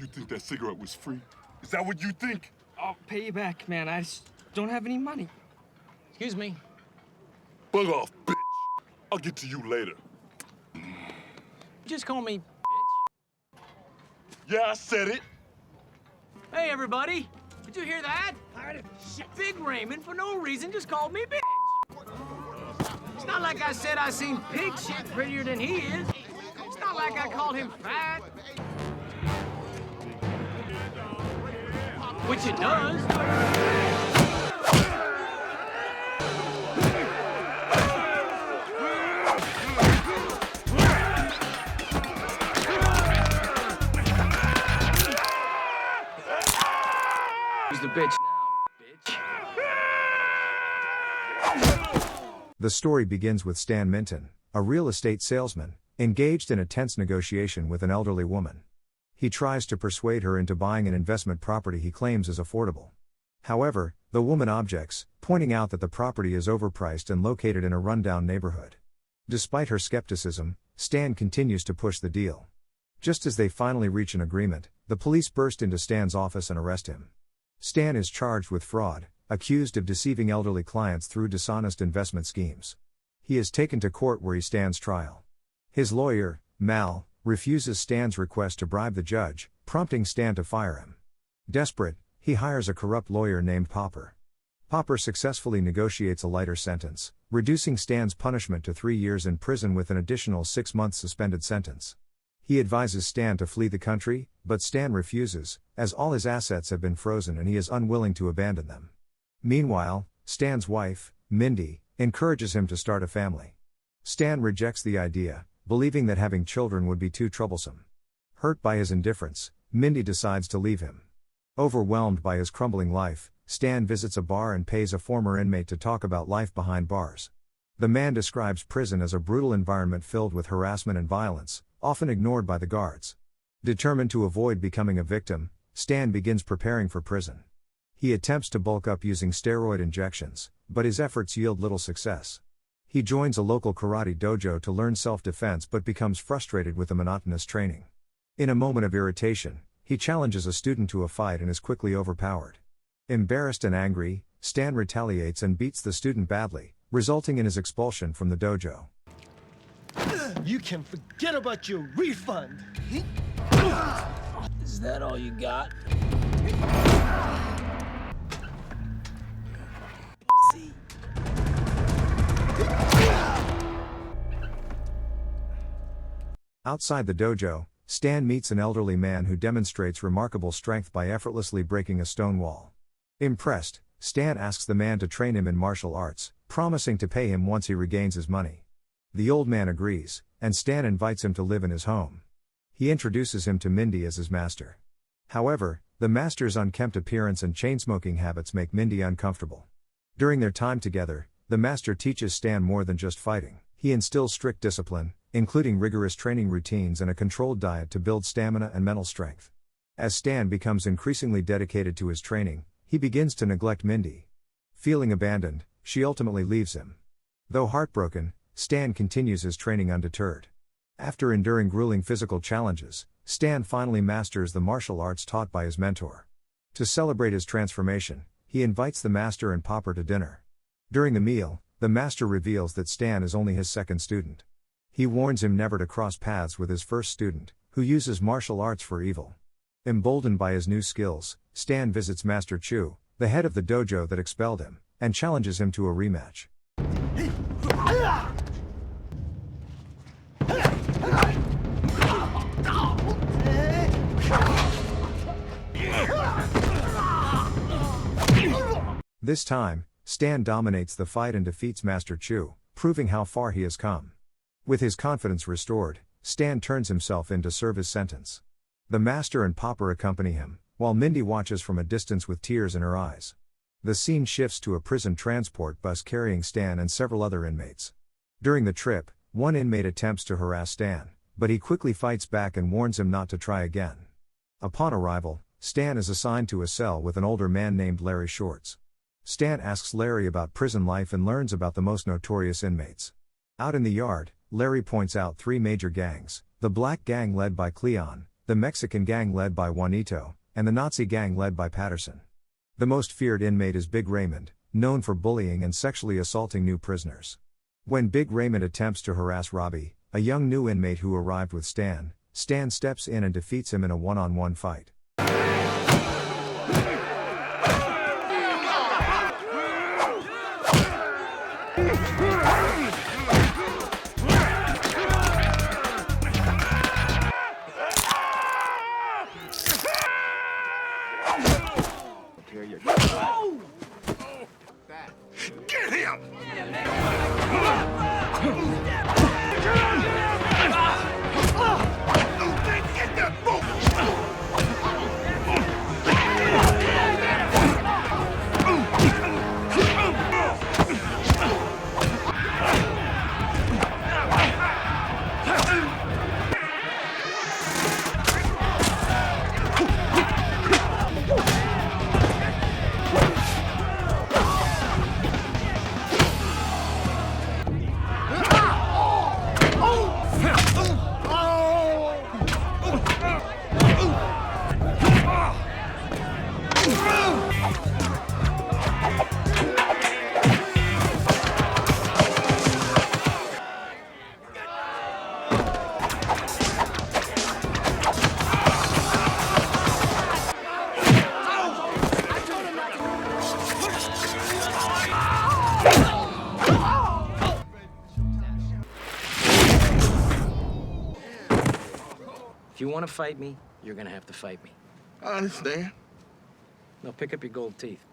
You think that cigarette was free? Is that what you think? I'll pay you back, man. I just don't have any money. Excuse me. Bug off, bitch. I'll get to you later. Just call me bitch. Yeah, I said it. Hey, everybody. Did you hear that? Big Raymond, for no reason, just called me bitch. It's not like I said I seen pig shit prettier than he is. It's not like I called him fat. Which it does. Who's the bitch now, bitch? The story begins with Stan Minton, a real estate salesman, engaged in a tense negotiation with an elderly woman. He tries to persuade her into buying an investment property he claims is affordable. However, the woman objects, pointing out that the property is overpriced and located in a rundown neighborhood. Despite her skepticism, Stan continues to push the deal. Just as they finally reach an agreement, the police burst into Stan's office and arrest him. Stan is charged with fraud, accused of deceiving elderly clients through dishonest investment schemes. He is taken to court where he stands trial. His lawyer, Mal, refuses Stan's request to bribe the judge, prompting Stan to fire him. Desperate, he hires a corrupt lawyer named Popper. Popper successfully negotiates a lighter sentence, reducing Stan's punishment to 3 years in prison with an additional 6-month suspended sentence. He advises Stan to flee the country, but Stan refuses, as all his assets have been frozen and he is unwilling to abandon them. Meanwhile, Stan's wife, Mindy, encourages him to start a family. Stan rejects the idea, believing that having children would be too troublesome. Hurt by his indifference, Mindy decides to leave him. Overwhelmed by his crumbling life, Stan visits a bar and pays a former inmate to talk about life behind bars. The man describes prison as a brutal environment filled with harassment and violence, often ignored by the guards. Determined to avoid becoming a victim, Stan begins preparing for prison. He attempts to bulk up using steroid injections, but his efforts yield little success. He joins a local karate dojo to learn self-defense but becomes frustrated with the monotonous training. In a moment of irritation, he challenges a student to a fight and is quickly overpowered. Embarrassed and angry, Stan retaliates and beats the student badly, resulting in his expulsion from the dojo. You can forget about your refund. Is that all you got? Outside the dojo, Stan meets an elderly man who demonstrates remarkable strength by effortlessly breaking a stone wall. Impressed, Stan asks the man to train him in martial arts, promising to pay him once he regains his money. The old man agrees, and Stan invites him to live in his home. He introduces him to Mindy as his master. However, the master's unkempt appearance and chain-smoking habits make Mindy uncomfortable. During their time together, the master teaches Stan more than just fighting. He instills strict discipline, including rigorous training routines and a controlled diet to build stamina and mental strength. As Stan becomes increasingly dedicated to his training, he begins to neglect Mindy. Feeling abandoned, she ultimately leaves him. Though heartbroken, Stan continues his training undeterred. After enduring grueling physical challenges, Stan finally masters the martial arts taught by his mentor. To celebrate his transformation, he invites the master and Popper to dinner. During the meal, the master reveals that Stan is only his second student. He warns him never to cross paths with his first student, who uses martial arts for evil. Emboldened by his new skills, Stan visits Master Chu, the head of the dojo that expelled him, and challenges him to a rematch. This time, Stan dominates the fight and defeats Master Chu, proving how far he has come. With his confidence restored, Stan turns himself in to serve his sentence. The master and Popper accompany him, while Mindy watches from a distance with tears in her eyes. The scene shifts to a prison transport bus carrying Stan and several other inmates. During the trip, one inmate attempts to harass Stan, but he quickly fights back and warns him not to try again. Upon arrival, Stan is assigned to a cell with an older man named Larry Shorts. Stan asks Larry about prison life and learns about the most notorious inmates. Out in the yard, Larry points out 3 major gangs: the Black Gang led by Cleon, the the Mexican gang led by Juanito, and the Nazi gang led by Patterson. The most feared inmate is Big Raymond, known for bullying and sexually assaulting new prisoners. When Big Raymond attempts to harass Robbie, a young new inmate who arrived with Stan, Stan steps in and defeats him in a one-on-one fight. Get him! Get that boat! If you want to fight me, you're gonna have to fight me. I understand. Now pick up your gold teeth.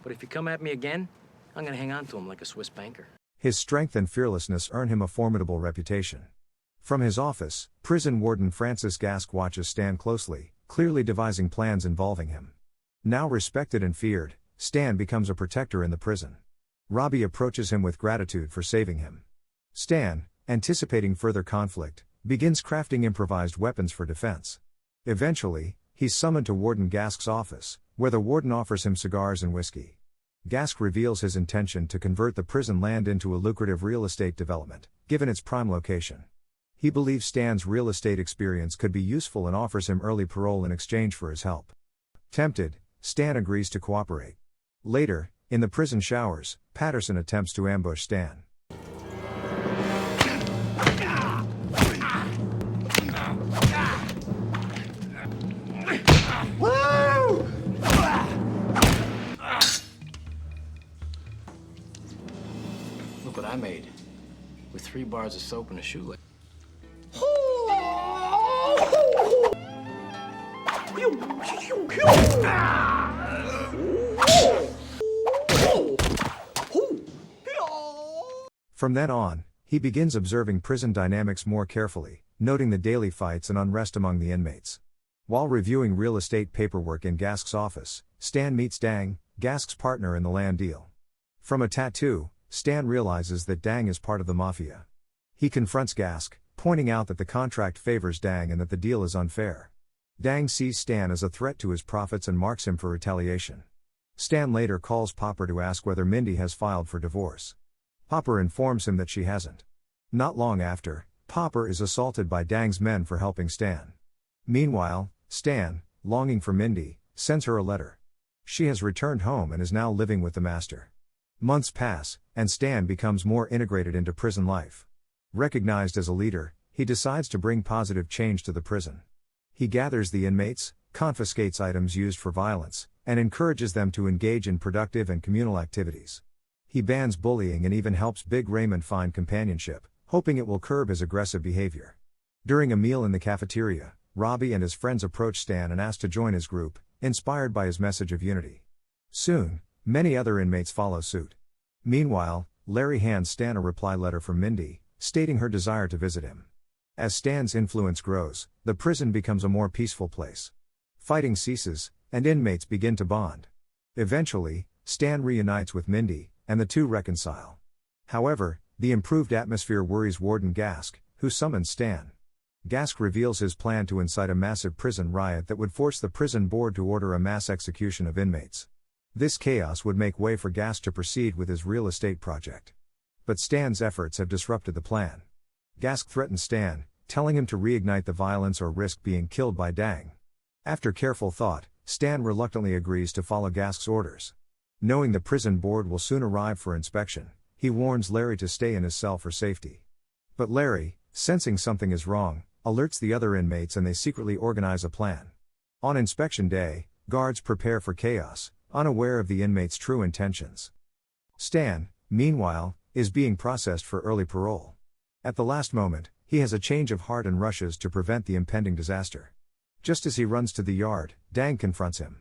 But if you come at me again, I'm gonna hang on to them like a Swiss banker. His strength and fearlessness earn him a formidable reputation. From his office, prison warden Francis Gask watches Stan closely, clearly devising plans involving him. Now respected and feared, Stan becomes a protector in the prison. Robbie approaches him with gratitude for saving him. Stan, anticipating further conflict, begins crafting improvised weapons for defense. Eventually, he's summoned to Warden Gask's office, where the warden offers him cigars and whiskey. Gask reveals his intention to convert the prison land into a lucrative real estate development, given its prime location. He believes Stan's real estate experience could be useful and offers him early parole in exchange for his help. Tempted, Stan agrees to cooperate. Later, in the prison showers, Patterson attempts to ambush Stan. Look what I made. With 3 bars of soap and a shoelace. From then on, he begins observing prison dynamics more carefully, noting the daily fights and unrest among the inmates. While reviewing real estate paperwork in Gask's office, Stan meets Dang, Gask's partner in the land deal. From a tattoo, Stan realizes that Dang is part of the mafia. He confronts Gask, pointing out that the contract favors Dang and that the deal is unfair. Dang sees Stan as a threat to his profits and marks him for retaliation. Stan later calls Popper to ask whether Mindy has filed for divorce. Popper informs him that she hasn't. Not long after, Popper is assaulted by Dang's men for helping Stan. Meanwhile, Stan, longing for Mindy, sends her a letter. She has returned home and is now living with the master. Months pass, and Stan becomes more integrated into prison life. Recognized as a leader, he decides to bring positive change to the prison. He gathers the inmates, confiscates items used for violence, and encourages them to engage in productive and communal activities. He bans bullying and even helps Big Raymond find companionship, hoping it will curb his aggressive behavior. During a meal in the cafeteria, Robbie and his friends approach Stan and ask to join his group, inspired by his message of unity. Soon, many other inmates follow suit. Meanwhile, Larry hands Stan a reply letter from Mindy, stating her desire to visit him. As Stan's influence grows, the prison becomes a more peaceful place. Fighting ceases, and inmates begin to bond. Eventually, Stan reunites with Mindy, and the two reconcile. However, the improved atmosphere worries Warden Gask, who summons Stan. Gask reveals his plan to incite a massive prison riot that would force the prison board to order a mass execution of inmates. This chaos would make way for Gask to proceed with his real estate project. But Stan's efforts have disrupted the plan. Gask threatens Stan, telling him to reignite the violence or risk being killed by Dang. After careful thought, Stan reluctantly agrees to follow Gask's orders. Knowing the prison board will soon arrive for inspection, he warns Larry to stay in his cell for safety. But Larry, sensing something is wrong, alerts the other inmates and they secretly organize a plan. On inspection day, guards prepare for chaos, unaware of the inmates' true intentions. Stan, meanwhile, is being processed for early parole. At the last moment, he has a change of heart and rushes to prevent the impending disaster. Just as he runs to the yard, Dang confronts him.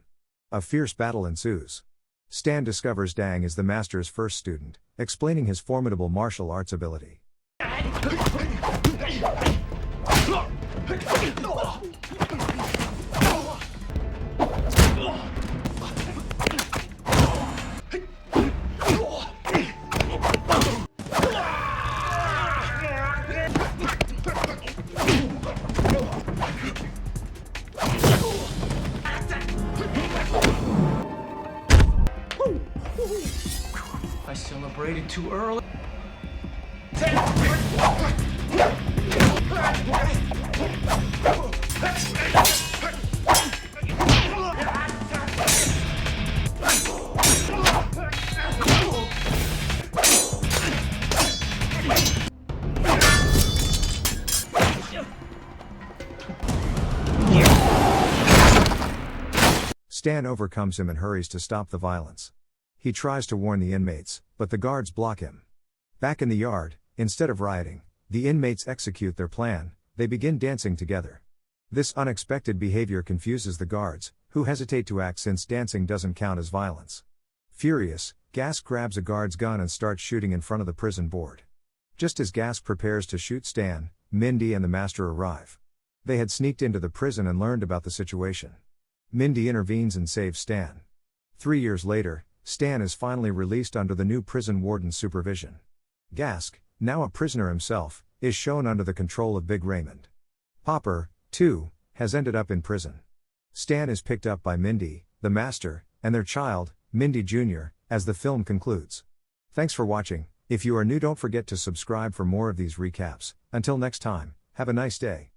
A fierce battle ensues. Stan discovers Dang is the master's first student, explaining his formidable martial arts ability. I celebrated too early. Stan overcomes him and hurries to stop the violence. He tries to warn the inmates, but the guards block him. Back in the yard, instead of rioting, the inmates execute their plan. They begin dancing together. This unexpected behavior confuses the guards, who hesitate to act since dancing doesn't count as violence. Furious, Gask grabs a guard's gun and starts shooting in front of the prison board. Just as Gask prepares to shoot Stan, Mindy and the master arrive. They had sneaked into the prison and learned about the situation. Mindy intervenes and saves Stan. 3 years later, Stan is finally released under the new prison warden's supervision. Gask, now a prisoner himself, is shown under the control of Big Raymond. Popper, too, has ended up in prison. Stan is picked up by Mindy, the master, and their child, Mindy Jr., as the film concludes. Thanks for watching. If you are new, don't forget to subscribe for more of these recaps. Until next time, have a nice day.